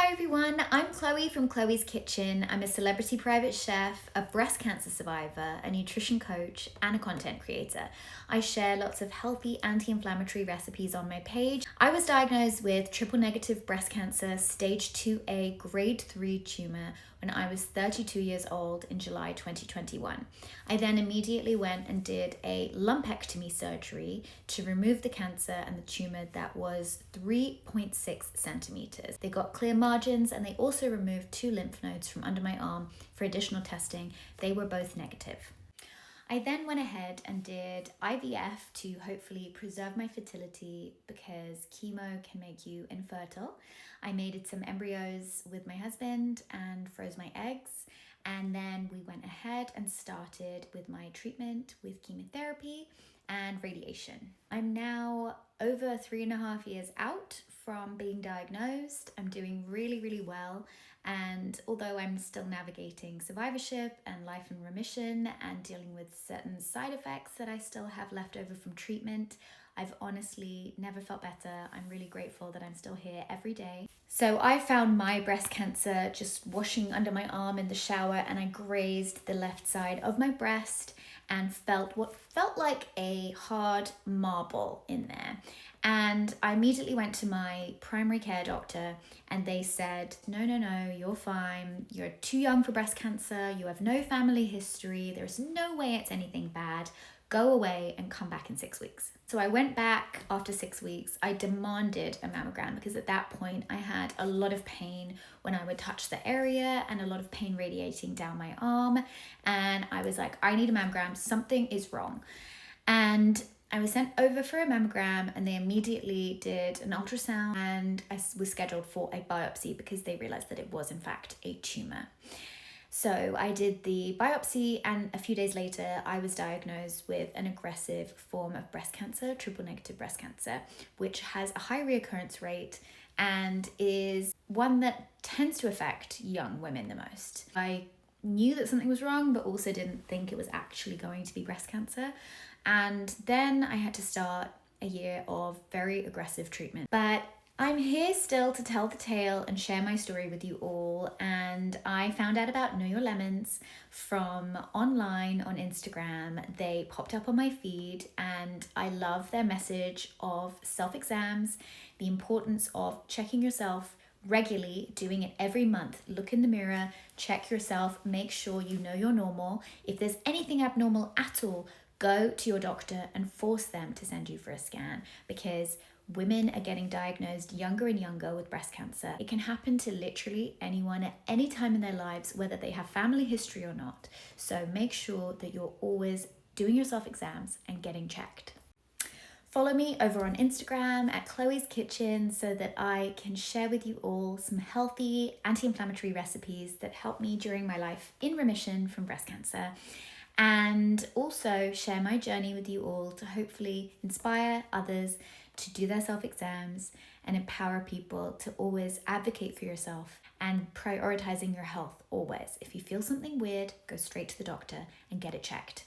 Hi everyone, I'm Chloe from Chloe's Kitchen. I'm a celebrity private chef, a breast cancer survivor, a nutrition coach, and a content creator. I share lots of healthy anti-inflammatory recipes on my page. I was diagnosed with triple negative breast cancer, stage 2A, grade 3 tumor when I was 32 years old in July 2021. I then immediately went and did a lumpectomy surgery to remove the cancer and the tumor that was 3.6 centimeters. They got clear margins and they also removed 2 lymph nodes from under my arm for additional testing. They were both negative. I then went ahead and did IVF to hopefully preserve my fertility because chemo can make you infertile. I mated some embryos with my husband and froze my eggs. And then we went ahead and started with my treatment with chemotherapy and radiation. I'm now over 3.5 years out from being diagnosed. I'm doing really well. And although I'm still navigating survivorship and life in remission and dealing with certain side effects that I still have left over from treatment, I've honestly never felt better. I'm really grateful that I'm still here every day. So I found my breast cancer just washing under my arm in the shower, and I grazed the left side of my breast and felt what felt like a hard marble in there. And I immediately went to my primary care doctor and they said, no, you're fine. You're too young for breast cancer. You have no family history. There's no way it's anything bad. Go away and come back in 6 weeks. So I went back after 6 weeks. I demanded a mammogram because at that point I had a lot of pain when I would touch the area and a lot of pain radiating down my arm. And I was like, I need a mammogram. Something is wrong. And I was sent over for a mammogram and they immediately did an ultrasound and I was scheduled for a biopsy because they realized that it was in fact a tumor. So I did the biopsy and a few days later I was diagnosed with an aggressive form of breast cancer, triple negative breast cancer, which has a high reoccurrence rate and is one that tends to affect young women the most. I knew that something was wrong, but also didn't think it was actually going to be breast cancer. And then I had to start a year of very aggressive treatment. But I'm here still to tell the tale and share my story with you all. And I found out about Know Your Lemons from online on Instagram. They popped up on my feed and I love their message of self-exams, the importance of checking yourself regularly, doing it every month. Look in the mirror, check yourself, make sure you know you're normal. If there's anything abnormal at all, go to your doctor and force them to send you for a scan because women are getting diagnosed younger and younger with breast cancer. It can happen to literally anyone at any time in their lives, whether they have family history or not. So make sure that you're always doing your self-exams and getting checked. Follow me over on Instagram at Chloe's Kitchen so that I can share with you all some healthy anti-inflammatory recipes that help me during my life in remission from breast cancer. And also share my journey with you all to hopefully inspire others to do their self-exams and empower people to always advocate for yourself and prioritizing your health always. If you feel something weird, go straight to the doctor and get it checked.